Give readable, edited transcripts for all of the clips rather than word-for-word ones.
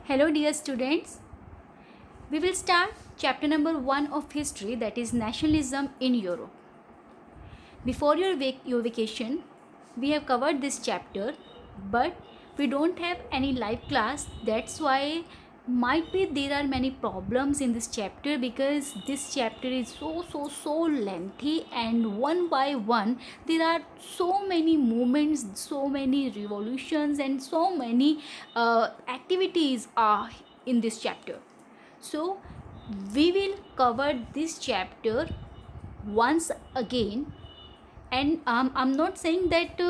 Hello dear students, we will start chapter number 1 of history, that is nationalism in Europe. Before your vacation, we have covered this chapter, but we don't have any live class. That's why might be there are many problems in this chapter, because this chapter is so lengthy, and one by one there are so many movements, so many revolutions, and so many activities are in this chapter. So we will cover this chapter once again, and I'm not saying that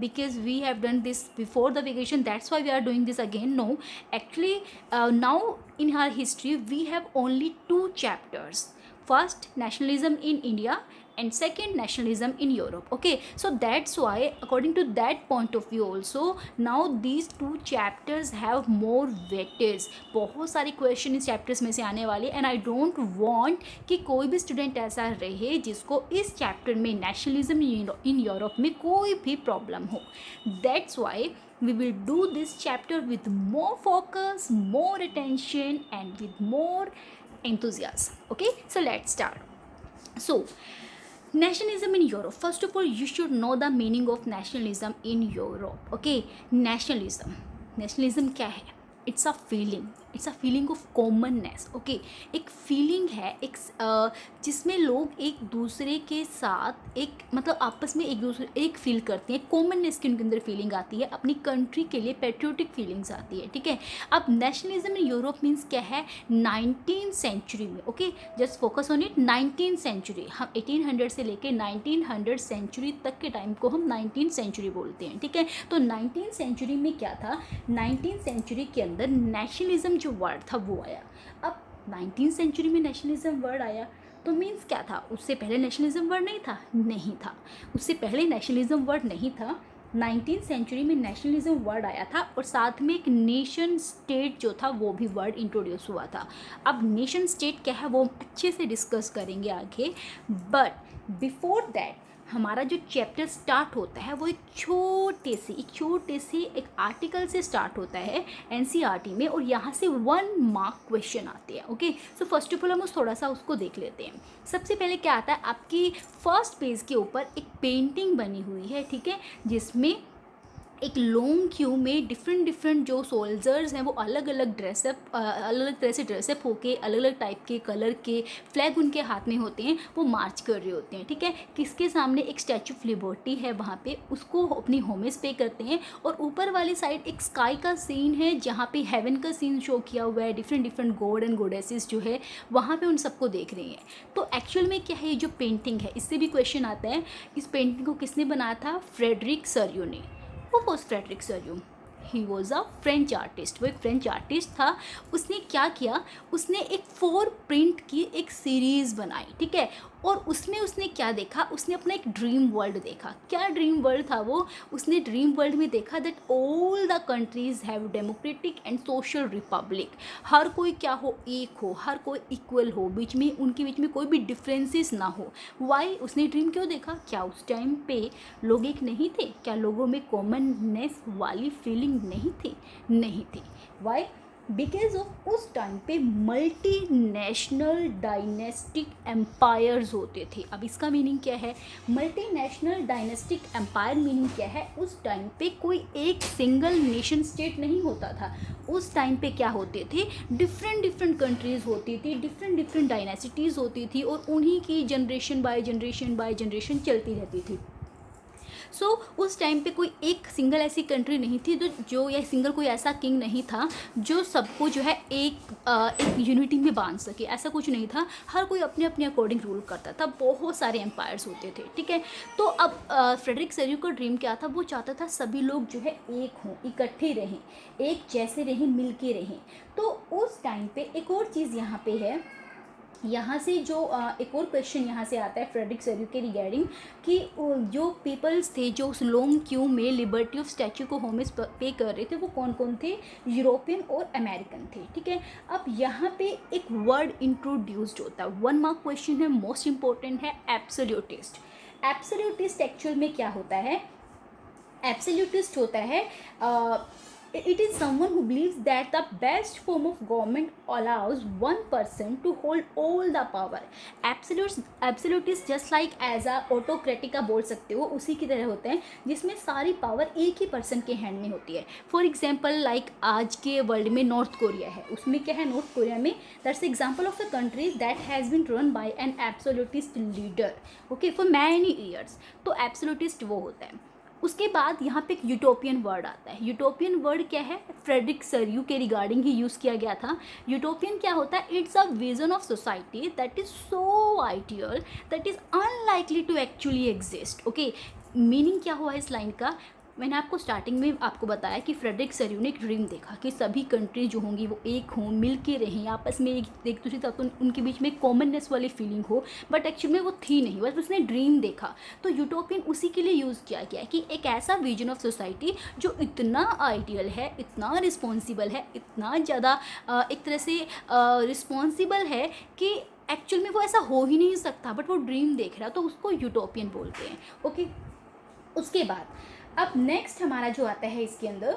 because we have done this before the vacation, that's why we are doing this again. No, actually, now in our history we have only two chapters. First, nationalism in India, and second, nationalism in Europe. Okay, so that's why according to that point of view also, now these two chapters have more weightage. बहुत सारे question इस chapters में से आने वाले, and I don't want कि कोई भी स्टूडेंट ऐसा रहे जिसको इस चैप्टर में नेशनलिज्म इन यूरोप में कोई भी प्रॉब्लम हो. That's why we will do this chapter with more focus, more attention, and with more enthusiasm. Okay, so let's start. So, nationalism in Europe. First of all, you should know the meaning of nationalism in Europe. Okay, nationalism क्या है? It's a feeling of commonness. Okay, एक feeling है, एक जिसमें लोग एक दूसरे के साथ एक मतलब आपस में एक फील करते हैं. कॉमननेस की उनके अंदर फीलिंग आती है, अपनी कंट्री के लिए पेट्रियोटिक फीलिंग्स आती है. ठीक है, अब नेशनलिज्म इन यूरोप मीन्स क्या है? 19th सेंचुरी में. Okay, just focus on it. 19th century, हम 1800 से लेके 1900 सेंचुरी तक के टाइम को हम 19th सेंचुरी बोलते हैं. ठीक है, तो 19th सेंचुरी में क्या था? 19th सेंचुरी के अंदर नेशनलिज्म जो वर्ड था वो आया. अब 19th सेंचुरी में नेशनलिज्म वर्ड आया तो मीन्स क्या था? उससे पहले नेशनलिज्म वर्ड नहीं था? नहीं था, उससे पहले नेशनलिज्म वर्ड नहीं था. 19th सेंचुरी में नेशनलिज्म वर्ड आया था, और साथ में एक नेशन स्टेट जो था वो भी वर्ड इंट्रोड्यूस हुआ था. अब नेशन स्टेट क्या है वो अच्छे से डिस्कस करेंगे आगे, बट बिफोर दैट हमारा जो चैप्टर स्टार्ट होता है वो एक छोटे से एक आर्टिकल से स्टार्ट होता है एनसीईआरटी में, और यहाँ से 1 मार्क क्वेश्चन आते हैं. Okay, so first of all हम थोड़ा सा उसको देख लेते हैं. सबसे पहले क्या आता है, आपकी फर्स्ट पेज के ऊपर एक पेंटिंग बनी हुई है. ठीक है, जिसमें एक लॉन्ग क्यू में डिफरेंट जो सोल्जर्स हैं वो अलग अलग तरह से ड्रेसअप होके अलग अलग टाइप के कलर के फ्लैग उनके हाथ में होते हैं, वो मार्च कर रहे होते हैं. ठीक है, किसके सामने? एक स्टैचू ऑफ लिबर्टी है, वहाँ पे उसको अपनी होमेज पे करते हैं. और ऊपर वाली साइड एक स्काई का सीन है जहाँ पे हेवन का सीन शो किया हुआ है. डिफरेंट गॉड एंड गॉडेसेस जो है वहाँ पे उन सबको देख रही हैं. तो एक्चुअल में क्या है ये जो पेंटिंग है, इससे भी क्वेश्चन आता है, इस पेंटिंग को किसने बनाया था? फ्रेडरिक सरियो ने. Who was Frederick Sérieux? He was a French artist. वो एक फ्रेंच आर्टिस्ट था. उसने क्या किया? उसने एक 4 प्रिंट की एक सीरीज़ बनाई. ठीक है, और उसमें उसने क्या देखा? उसने अपना एक ड्रीम वर्ल्ड देखा. क्या ड्रीम वर्ल्ड था वो? उसने ड्रीम वर्ल्ड में देखा that all the countries have democratic and social republic. हर कोई क्या हो? एक हो, हर कोई इक्वल हो, उनके बीच में कोई भी डिफरेंसेस ना हो. वाई? उसने ड्रीम क्यों देखा? क्या उस टाइम पे लोग एक नहीं थे? क्या लोगों में कॉमननेस वाली फीलिंग नहीं थी. वाई? बिकॉज ऑफ उस टाइम पे मल्टी नेशनल डायनेस्टिक एम्पायर्स होते थे. अब इसका मीनिंग क्या है? Multinational dynastic empire meaning क्या है? उस टाइम पे कोई एक सिंगल नेशन स्टेट नहीं होता था. उस टाइम पे क्या होते थे? डिफरेंट कंट्रीज़ होती थी, डिफरेंट डायनेसिटीज़ होती थी, और उन्हीं की जनरेशन बाय जनरेशन चलती रहती थी. सो उस टाइम पे कोई एक सिंगल ऐसी कंट्री नहीं थी जो या सिंगल कोई ऐसा किंग नहीं था जो सबको जो है एक यूनिटी में बांध सके. ऐसा कुछ नहीं था. हर कोई अपने अकॉर्डिंग रूल करता था. बहुत सारे एम्पायर्स होते थे. ठीक है, तो अब फ्रेडरिक सरियो का ड्रीम क्या था? वो चाहता था सभी लोग जो है एक हों, इकट्ठे रहें, एक जैसे रहें, मिल के रहें. तो उस टाइम पे एक और चीज़ यहाँ पे है, यहाँ से जो एक और क्वेश्चन यहाँ से आता है फ्रेडरिक सरियो के रिगार्डिंग, कि जो पीपल्स थे जो उस लॉन्ग क्यू में लिबर्टी ऑफ स्टैचू को होमेज पे कर रहे थे वो कौन कौन थे? यूरोपियन और अमेरिकन थे. ठीक है, अब यहाँ पे एक वर्ड इंट्रोड्यूस्ड होता है. 1 मार्क क्वेश्चन है, मोस्ट इंपॉर्टेंट है, एब्सोल्यूटिस्ट. एब्सोल्यूटिस्ट एक्चुअल में क्या होता है? एब्सोल्यूटिस्ट होता है It is someone who believes that the best form of government allows one person to hold all the power. Absolute just like as a autocratic का बोल सकते हो, उसी की तरह होते हैं जिसमें सारी पावर एक ही पर्सन के हैंड में होती है. फॉर एग्जाम्पल लाइक आज के वर्ल्ड में नॉर्थ कोरिया है, उसमें क्या है, नॉर्थ कोरिया में that's example of the country that has been run by an absolutist leader, okay, for many years. तो एब्सोल्यूटिस्ट वो होता है. उसके बाद यहाँ पे एक यूटोपियन वर्ड आता है. यूटोपियन वर्ड क्या है, फ्रेडरिक सरयू के रिगार्डिंग ही यूज़ किया गया था. यूटोपियन क्या होता है, it's a vision of society that is so ideal that is unlikely to actually exist. Okay, meaning क्या हुआ इस लाइन का, मैंने आपको स्टार्टिंग में आपको बताया कि फ्रेडरिक सरयू ने एक ड्रीम देखा कि सभी कंट्री जो होंगी वो एक हों, मिल के रहें, आपस में एक दूसरे तक उनके बीच में कॉमननेस वाली फीलिंग हो, बट एक्चुअल में वो थी नहीं, बस उसने ड्रीम देखा. तो यूटोपियन उसी के लिए यूज़ किया गया है कि एक ऐसा विजन ऑफ सोसाइटी जो इतना आइडियल है, इतना रिस्पॉन्सिबल है, इतना ज़्यादा एक तरह से रिस्पॉन्सिबल है कि एक्चुअल में वो ऐसा हो ही नहीं सकता, बट वो ड्रीम देख रहा है, तो उसको यूटोपियन बोलते हैं. ओके, उसके बाद अब नेक्स्ट हमारा जो आता है इसके अंदर,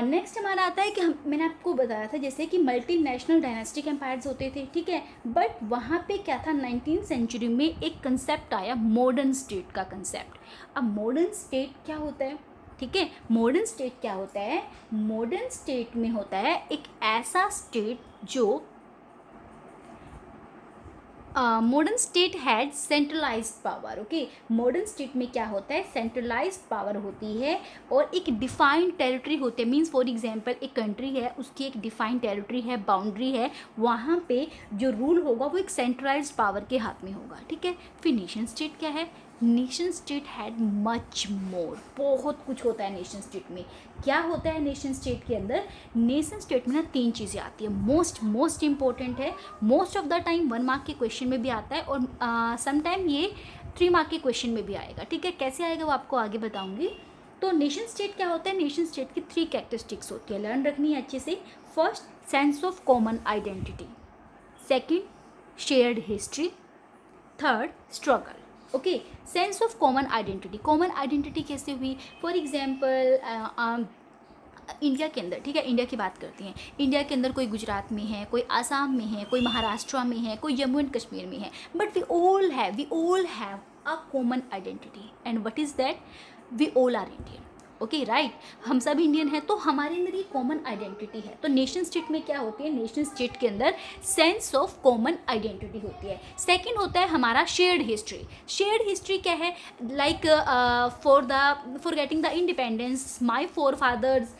नेक्स्ट हमारा आता है कि मैंने आपको बताया था जैसे कि मल्टी नेशनल डायनेस्टिक एम्पायर्स होते थे, ठीक है, बट वहाँ पे क्या था, 19th सेंचुरी में एक कंसेप्ट आया मॉडर्न स्टेट का कंसेप्ट. अब मॉडर्न स्टेट क्या होता है, ठीक है, मॉडर्न स्टेट क्या होता है, मॉडर्न स्टेट में होता है एक ऐसा स्टेट जो modern state had centralised power. Okay, modern state में क्या होता है, सेंट्रलाइज्ड पावर होती है और एक डिफाइंड टेरिटरी होते हैं. मीन्स फॉर एग्जांपल एक कंट्री है, उसकी एक डिफाइंड टेरिटरी है, बाउंड्री है, वहाँ पे जो रूल होगा वो एक सेंट्रलाइज्ड पावर के हाथ में होगा, ठीक है. फिर नेशन स्टेट क्या है, nation state had much more, बहुत कुछ होता है नेशन स्टेट में. क्या होता है नेशन स्टेट के अंदर, नेशन स्टेट में ना 3 चीज़ें आती है, मोस्ट इंपॉर्टेंट है, most of the time 1 mark के क्वेश्चन में भी आता है और समटाइम ये 3 मार्क के क्वेश्चन में भी आएगा, ठीक है. कैसे आएगा वो आपको आगे बताऊंगी. तो नेशन स्टेट क्या होता है, नेशन स्टेट की 3 कैरेक्टरिस्टिक्स होती है, लर्न रखनी है अच्छे से. First, sense of common identity. Second, shared history. Third, struggle. Okay, sense of common identity. Common identity कैसे हुई, फॉर एग्जाम्पल इंडिया के अंदर, ठीक है, इंडिया की बात करते हैं. इंडिया के अंदर कोई गुजरात में है, कोई आसाम में है, कोई महाराष्ट्र में है, कोई जम्मू एंड कश्मीर में है, but we all have a common identity. And what is that, we all are Indian. Okay, right, हम सब इंडियन हैं, तो हमारे अंदर ये कॉमन आइडेंटिटी है. तो नेशन स्टेट में क्या होती है, नेशन स्टेट के अंदर सेंस ऑफ कॉमन आइडेंटिटी होती है. सेकंड होता है हमारा शेयर्ड हिस्ट्री. शेयर्ड हिस्ट्री क्या है, like for getting the independence my forefathers,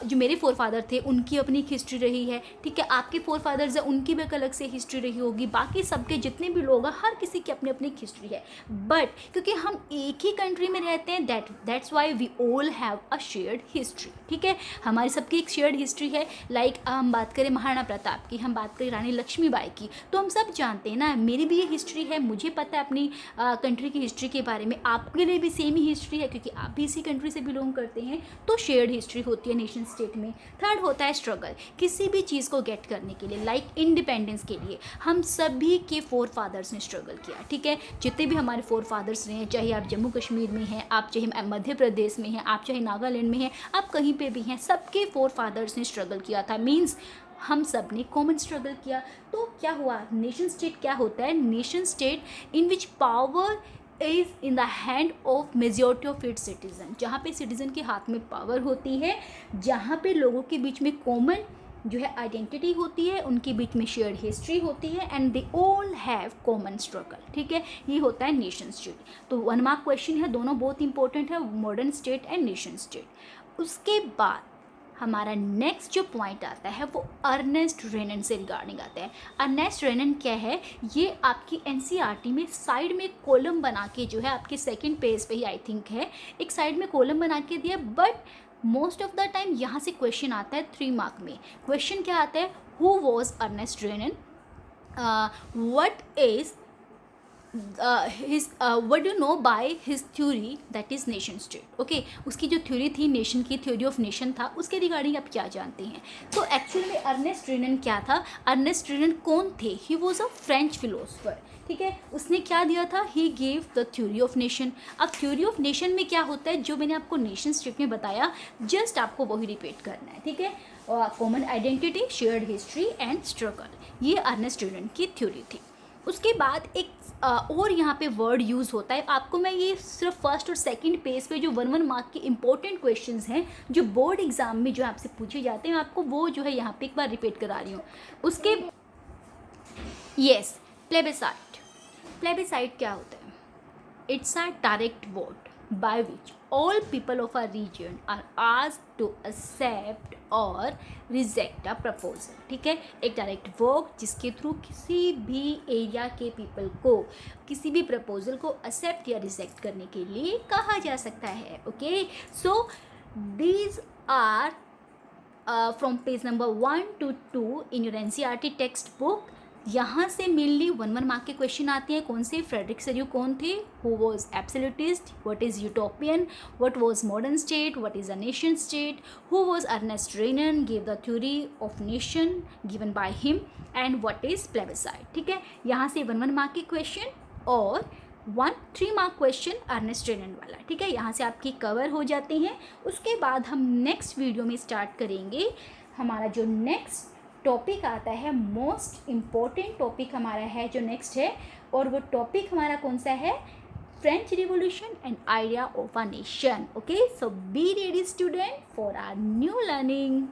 जो मेरे फोर फादर थे उनकी अपनी एक हिस्ट्री रही है, ठीक है, आपके फोर फादर्स हैं उनकी भी एक अलग से हिस्ट्री रही होगी, बाकी सबके जितने भी लोग हैं हर किसी की अपनी अपनी हिस्ट्री है. बट क्योंकि हम एक ही कंट्री में रहते हैं, that's why we all have a shared history, ठीक है, हमारी सबकी एक शेयर्ड हिस्ट्री है. लाइक हम बात करें महाराणा प्रताप की, हम बात करें रानी लक्ष्मीबाई की, तो हम सब जानते हैं ना, मेरी भी ये हिस्ट्री है, मुझे पता है अपनी कंट्री की हिस्ट्री के बारे में, आपके लिए भी सेम ही हिस्ट्री है क्योंकि आप भी इसी कंट्री से बिलोंग करते हैं. तो शेयर्ड हिस्ट्री होती है नेशन स्टेट में. थर्ड होता है स्ट्रगल. किसी भी चीज़ को गेट करने के लिए, लाइक इंडिपेंडेंस के लिए हम सभी के फोर फादर्स ने स्ट्रगल किया, ठीक है, जितने भी हमारे फोर फादर्स रहे, चाहे आप जम्मू कश्मीर में हैं, आप चाहे मध्य प्रदेश में हैं, आप चाहे नागालैंड में हैं, आप कहीं पे भी हैं, सबके फोर फादर्स ने स्ट्रगल किया था. मीन्स हम सब ने कॉमन स्ट्रगल किया. तो क्या हुआ, नेशन स्टेट क्या होता है, nation state in which power is in the hand of majority of its citizen. जहाँ पे सिटीजन के हाथ में पावर होती है, जहाँ पे लोगों के बीच में कॉमन जो है आइडेंटिटी होती है, उनके बीच में शेयर्ड हिस्ट्री होती है, and they all have common struggle, ठीक है, ये होता है नेशन स्टेट. तो 1 मार्क क्वेश्चन है, दोनों बहुत इंपॉर्टेंट है, modern state and nation state. उसके बाद हमारा नेक्स्ट जो पॉइंट आता है वो अर्नेस्ट रेनन से रिगार्डिंग आता है. अर्नेस्ट रेनन क्या है, ये आपकी एनसीईआरटी में साइड में कॉलम बना के जो है आपके सेकंड पेज पे ही आई थिंक है, एक साइड में कॉलम बना के दिया, but most of the time यहाँ से क्वेश्चन आता है 3 मार्क में. क्वेश्चन क्या आता है, who was Ernest Renan, what is his what do you know by his theory that is nation state. Okay, उसकी जो थ्योरी थी नेशन की, थ्योरी ऑफ नेशन था, उसके रिगार्डिंग आप क्या जानते हैं? तो एक्चुअली में अर्नेस्ट रेनन क्या था? अर्नेस्ट रेनन कौन थे? He was a French philosopher, ठीक है। उसने क्या दिया था? He gave the theory of nation. अब थ्योरी ऑफ नेशन में क्या होता है, जो मैंने आपको नेशन स्टेट में बताया, जस्ट आपको वही रिपीट करना है, ठीक है। Common identity, shared history and struggle, ये अर्नेस्ट रेनन की थ्योरी थी। उसके बाद एक और यहाँ पे वर्ड यूज़ होता है, आपको मैं ये सिर्फ फर्स्ट और सेकंड पेज पे जो 1 मार्क के इंपॉर्टेंट क्वेश्चंस हैं जो बोर्ड एग्जाम में जो आपसे पूछे जाते हैं, आपको वो जो है यहाँ पे एक बार रिपीट करा रही हूँ। उसके यस, प्लेबिसाइट। प्लेबिसाइट क्या होता है? It's a direct vote by which all people of a region are asked to accept or reject a proposal, ठीक है। एक डायरेक्ट वोट जिसके थ्रू किसी भी एरिया के पीपल को किसी भी प्रपोजल को एक्सेप्ट या रिजेक्ट करने के लिए कहा जा सकता है। Okay, so these are from page number 1 to 2 in your NCERT textbook. यहाँ से मेनली 1 मार्क के क्वेश्चन आते हैं। कौन से? फ्रेडरिक सैल्यू कौन थे? Who was absolutist? What is utopian? What was modern state? What is a nation state? Who was Ernest Renan? Give the theory of nation given by him, and what is plebiscite, ठीक है। यहाँ से 1 mark के question और 3 mark question Ernest रेनन वाला, ठीक है। यहाँ से आपके कवर हो जाते हैं। उसके बाद हम नेक्स्ट वीडियो में स्टार्ट करेंगे। हमारा जो नेक्स्ट टॉपिक आता है, मोस्ट इम्पॉर्टेंट टॉपिक हमारा है जो नेक्स्ट है, और वो टॉपिक हमारा कौन सा है? French revolution and idea of a nation. Okay, so be ready student for our new learning.